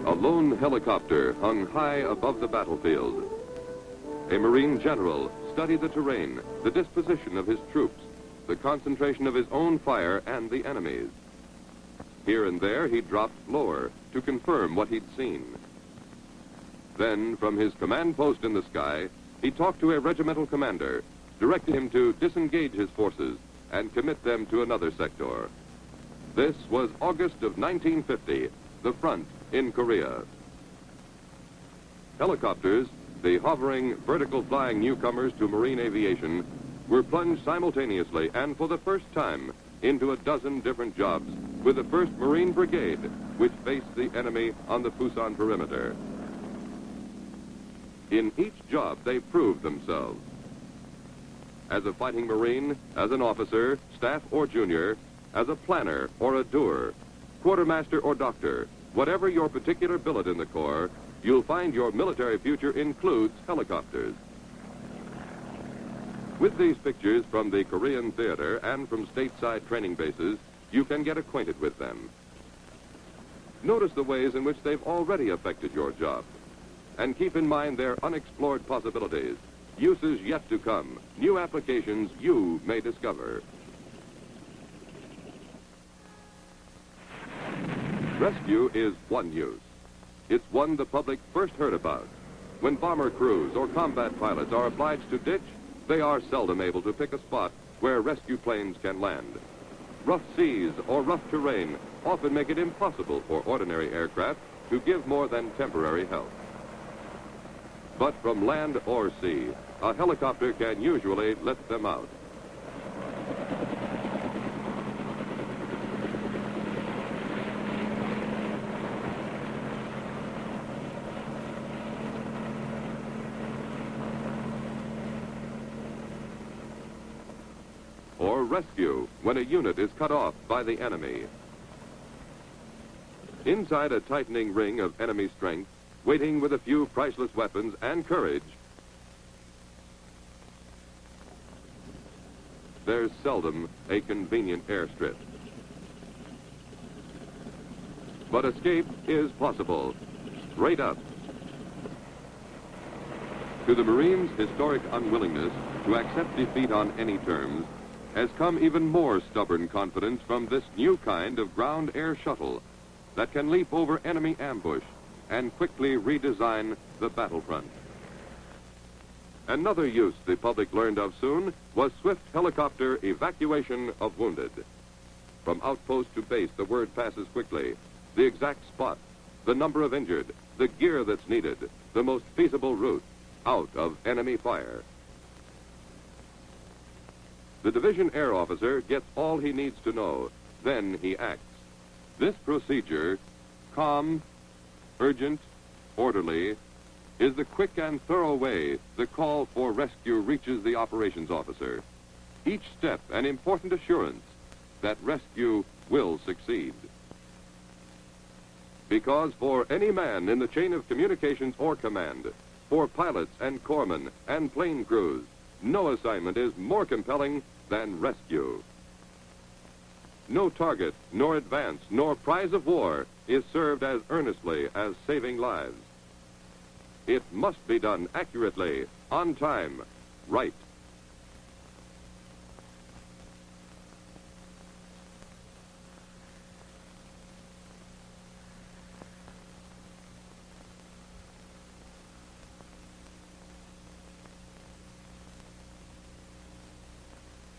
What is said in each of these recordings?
A lone helicopter hung high above the battlefield. A Marine general studied the terrain, the disposition of his troops, the concentration of his own fire and the enemy's. Here and there he dropped lower to confirm what he'd seen. Then, from his command post in the sky, he talked to a regimental commander, directed him to disengage his forces and commit them to another sector. This was August of 1950, the front in Korea. Helicopters, the hovering, vertical flying newcomers to marine aviation, were plunged simultaneously and for the first time into a dozen different jobs with the 1st Marine Brigade, which faced the enemy on the Pusan perimeter. In each job, they proved themselves. As a fighting Marine, as an officer, staff or junior, as a planner or a doer, quartermaster or doctor, whatever your particular billet in the Corps, you'll find your military future includes helicopters. With these pictures from the Korean theater and from stateside training bases, you can get acquainted with them. Notice the ways in which they've already affected your job. And keep in mind their unexplored possibilities, uses yet to come, new applications you may discover. Rescue is one use. It's one the public first heard about. When bomber crews or combat pilots are obliged to ditch, they are seldom able to pick a spot where rescue planes can land. Rough seas or rough terrain often make it impossible for ordinary aircraft to give more than temporary help. But from land or sea, a helicopter can usually let them out. Or rescue when a unit is cut off by the enemy. Inside a tightening ring of enemy strength, waiting with a few priceless weapons and courage, there's seldom a convenient airstrip. But escape is possible, straight up. To the Marines' historic unwillingness to accept defeat on any terms has come even more stubborn confidence from this new kind of ground-air shuttle that can leap over enemy ambush and quickly redesign the battlefront. Another use the public learned of soon was swift helicopter evacuation of wounded. From outpost to base, the word passes quickly. The exact spot, the number of injured, the gear that's needed, the most feasible route out of enemy fire. The division air officer gets all he needs to know, then he acts. This procedure, calm, urgent, orderly, is the quick and thorough way the call for rescue reaches the operations officer. Each step an important assurance that rescue will succeed. Because for any man in the chain of communications or command, for pilots and corpsmen and plane crews, no assignment is more compelling than rescue. No target, nor advance, nor prize of war is served as earnestly as saving lives. It must be done accurately, on time, right.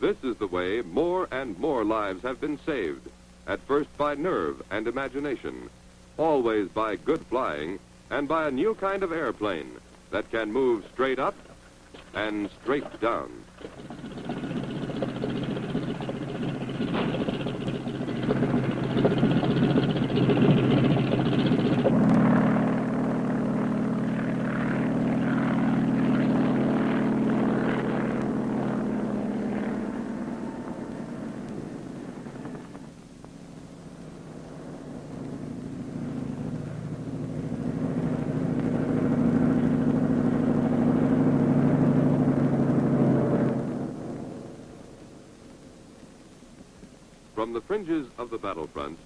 This is the way more and more lives have been saved, at first by nerve and imagination, always by good flying, and by a new kind of airplane that can move straight up and straight down. From the fringes of the battlefront,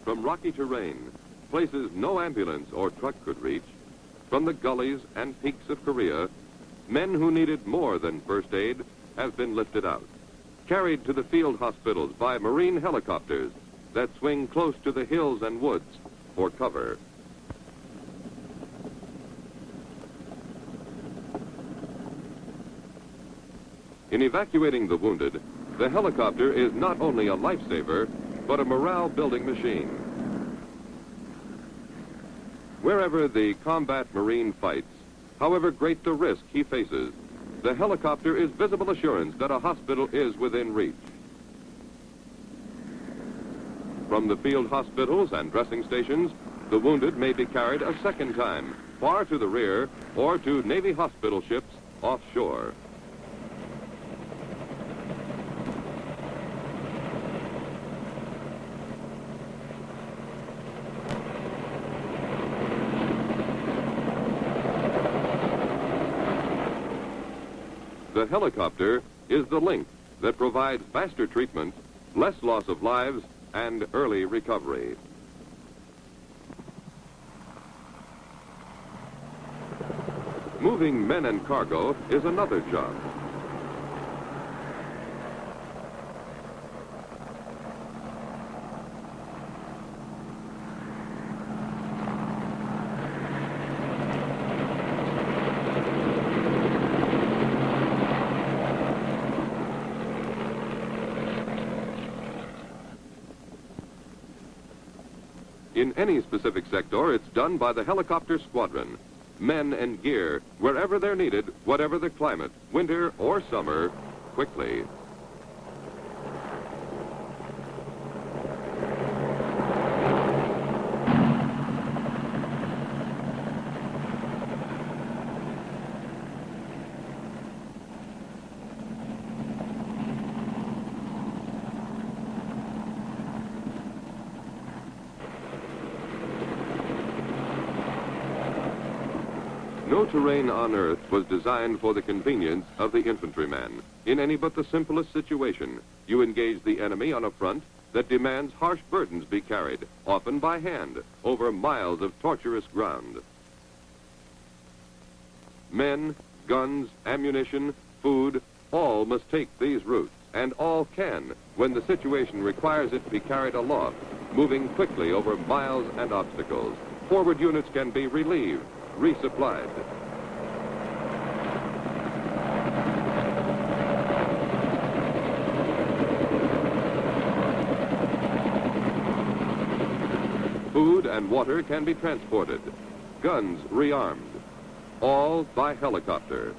from rocky terrain, places no ambulance or truck could reach, from the gullies and peaks of Korea, men who needed more than first aid have been lifted out, carried to the field hospitals by Marine helicopters that swing close to the hills and woods for cover. In evacuating the wounded, the helicopter is not only a lifesaver, but a morale-building machine. Wherever the combat Marine fights, however great the risk he faces, the helicopter is visible assurance that a hospital is within reach. From the field hospitals and dressing stations, the wounded may be carried a second time, far to the rear or to Navy hospital ships offshore. The helicopter is the link that provides faster treatment, less loss of lives, and early recovery. Moving men and cargo is another job. In any specific sector, it's done by the helicopter squadron. Men and gear, wherever they're needed, whatever the climate, winter or summer, quickly. No terrain on Earth was designed for the convenience of the infantryman. In any but the simplest situation, you engage the enemy on a front that demands harsh burdens be carried, often by hand, over miles of tortuous ground. Men, guns, ammunition, food, all must take these routes, and all can when the situation requires it to be carried aloft, moving quickly over miles and obstacles. Forward units can be relieved, resupplied. Food and water can be transported, guns rearmed, all by helicopter.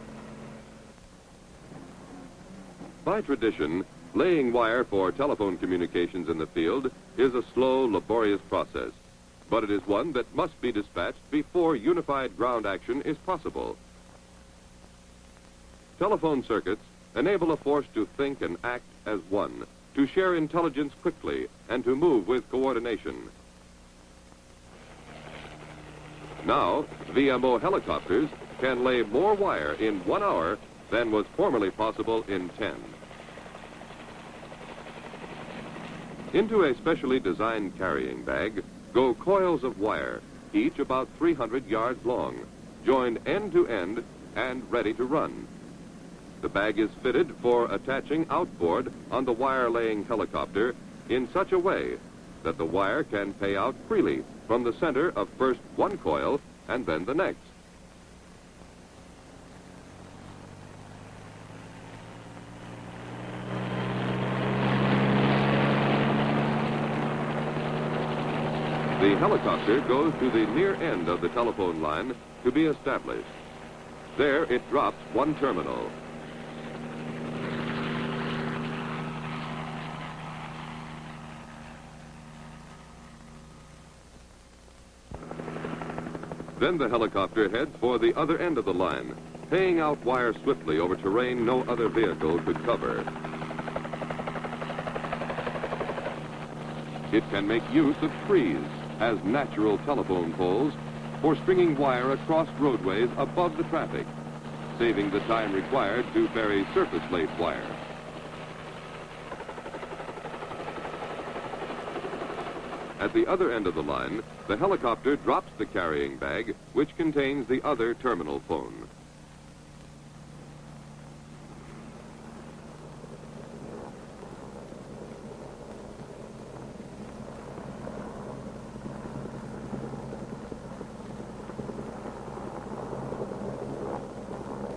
By tradition, laying wire for telephone communications in the field is a slow, laborious process, but it is one that must be dispatched before unified ground action is possible. Telephone circuits enable a force to think and act as one, to share intelligence quickly, and to move with coordination. Now, VMO helicopters can lay more wire in 1 hour than was formerly possible in 10. Into a specially designed carrying bag go coils of wire, each about 300 yards long, joined end to end and ready to run. The bag is fitted for attaching outboard on the wire-laying helicopter in such a way that the wire can pay out freely from the center of first one coil and then the next. The helicopter goes to the near end of the telephone line to be established. There it drops one terminal. Then the helicopter heads for the other end of the line, paying out wire swiftly over terrain no other vehicle could cover. It can make use of trees as natural telephone poles for stringing wire across roadways above the traffic, saving the time required to bury surface-laid wire. At the other end of the line, The helicopter drops the carrying bag, which contains the other terminal phone.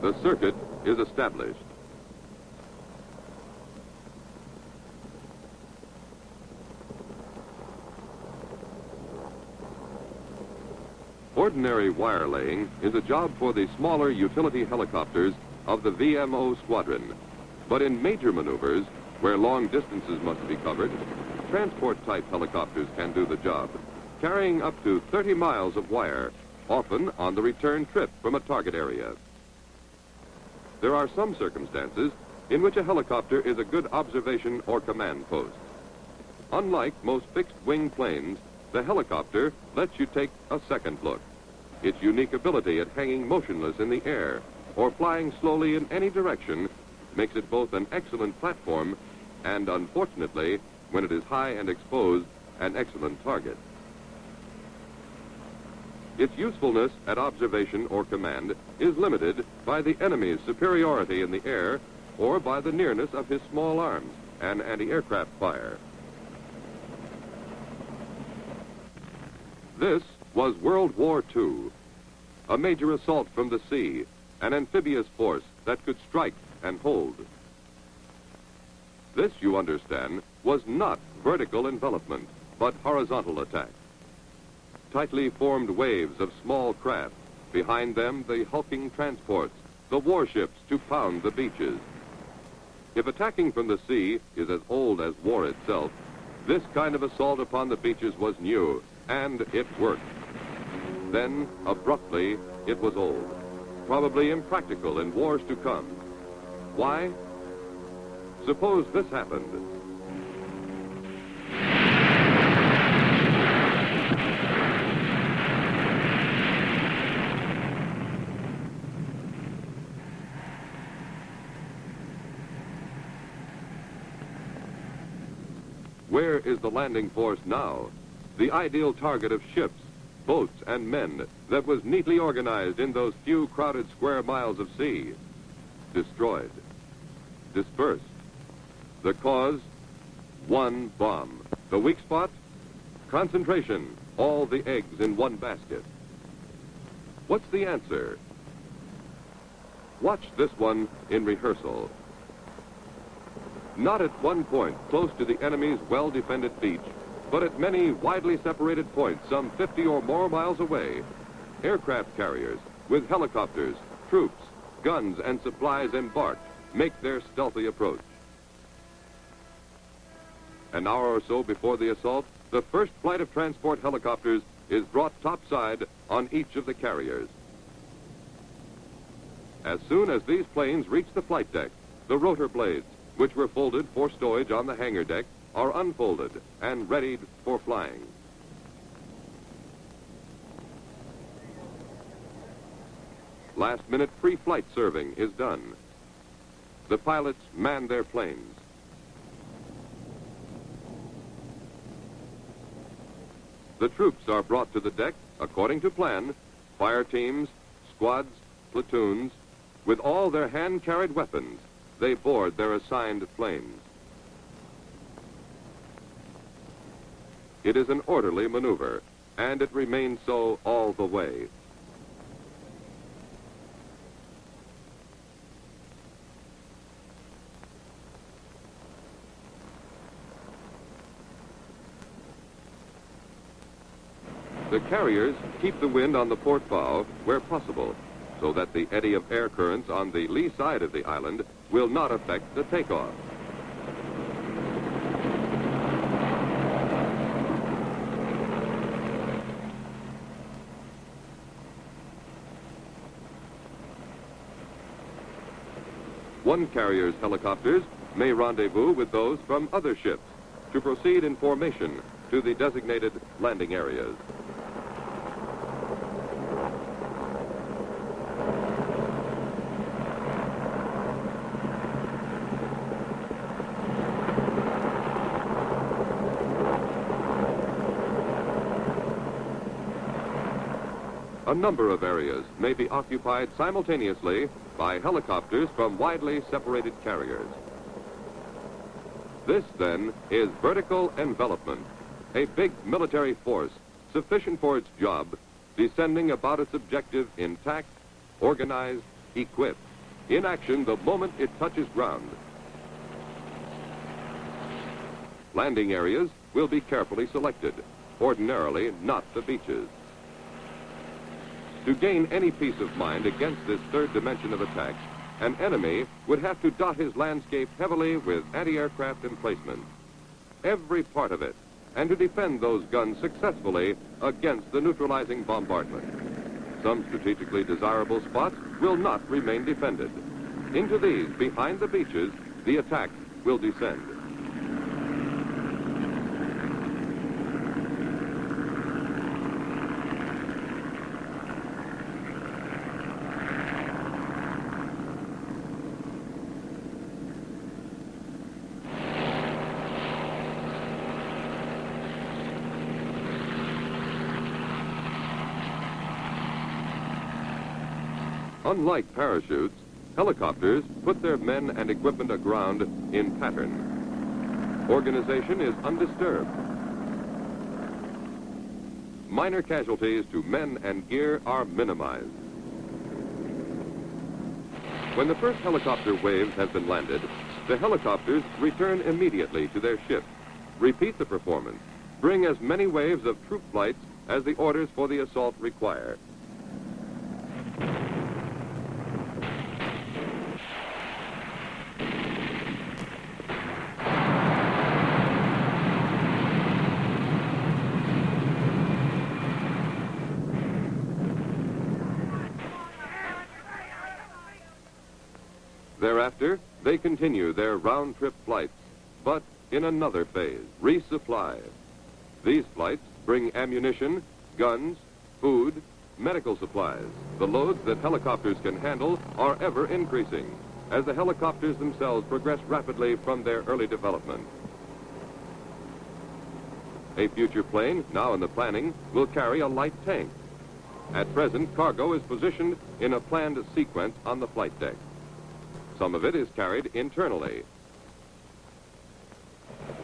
The circuit is established. Ordinary wire laying is a job for the smaller utility helicopters of the VMO squadron. But in major maneuvers, where long distances must be covered, transport-type helicopters can do the job, carrying up to 30 miles of wire, often on the return trip from a target area. There are some circumstances in which a helicopter is a good observation or command post. Unlike most fixed-wing planes, the helicopter lets you take a second look. Its unique ability at hanging motionless in the air or flying slowly in any direction makes it both an excellent platform and, unfortunately, when it is high and exposed, an excellent target. Its usefulness at observation or command is limited by the enemy's superiority in the air or by the nearness of his small arms and anti-aircraft fire. This was World War II, a major assault from the sea, an amphibious force that could strike and hold. This, you understand, was not vertical envelopment, but horizontal attack. Tightly formed waves of small craft, behind them the hulking transports, the warships to pound the beaches. If attacking from the sea is as old as war itself, this kind of assault upon the beaches was new, and it worked. Then, abruptly, it was old, probably impractical in wars to come. Why? Suppose this happened. Where is the landing force now? The ideal target of ships, boats, and men that was neatly organized in those few crowded square miles of sea. Destroyed. Dispersed. The cause? One bomb. The weak spot? Concentration. All the eggs in one basket. What's the answer? Watch this one in rehearsal. Not at one point close to the enemy's well-defended beach, but at many widely separated points some 50 or more miles away, aircraft carriers with helicopters, troops, guns, and supplies embarked make their stealthy approach. An hour or so before the assault, the first flight of transport helicopters is brought topside on each of the carriers. As soon as these planes reach the flight deck, the rotor blades, which were folded for stowage on the hangar deck, are unfolded and readied for flying. Last-minute pre-flight serving is done. The pilots man their planes. The troops are brought to the deck according to plan, fire teams, squads, platoons. With all their hand-carried weapons, they board their assigned planes. It is an orderly maneuver, and it remains so all the way. The carriers keep the wind on the port bow where possible, so that the eddy of air currents on the lee side of the island will not affect the takeoff. One carrier's helicopters may rendezvous with those from other ships to proceed in formation to the designated landing areas. A number of areas may be occupied simultaneously by helicopters from widely separated carriers. This, then, is vertical envelopment, a big military force sufficient for its job, descending about its objective intact, organized, equipped, in action the moment it touches ground. Landing areas will be carefully selected, ordinarily not the beaches. To gain any peace of mind against this third dimension of attack, an enemy would have to dot his landscape heavily with anti-aircraft emplacements, every part of it, and to defend those guns successfully against the neutralizing bombardment. Some strategically desirable spots will not remain defended. Into these, behind the beaches, the attack will descend. Unlike parachutes, helicopters put their men and equipment aground in pattern. Organization is undisturbed. Minor casualties to men and gear are minimized. When the first helicopter waves have been landed, the helicopters return immediately to their ships, repeat the performance, bring as many waves of troop flights as the orders for the assault require. Thereafter, they continue their round-trip flights, but in another phase, resupply. These flights bring ammunition, guns, food, medical supplies. The loads that helicopters can handle are ever increasing as the helicopters themselves progress rapidly from their early development. A future plane, now in the planning, will carry a light tank. At present, cargo is positioned in a planned sequence on the flight deck. Some of it is carried internally.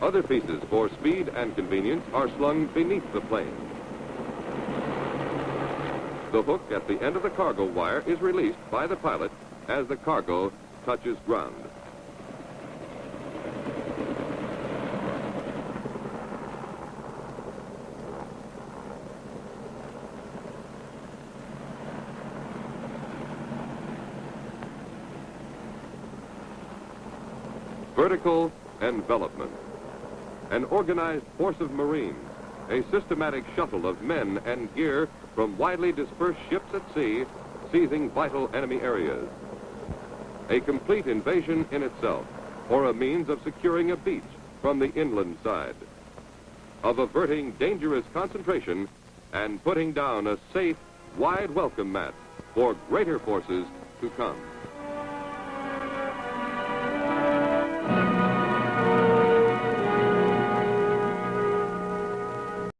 Other pieces for speed and convenience are slung beneath the plane. The hook at the end of the cargo wire is released by the pilot as the cargo touches ground. Vertical envelopment. An organized force of Marines, a systematic shuttle of men and gear from widely dispersed ships at sea, seizing vital enemy areas. A complete invasion in itself, or a means of securing a beach from the inland side, of averting dangerous concentration and putting down a safe, wide welcome mat for greater forces to come.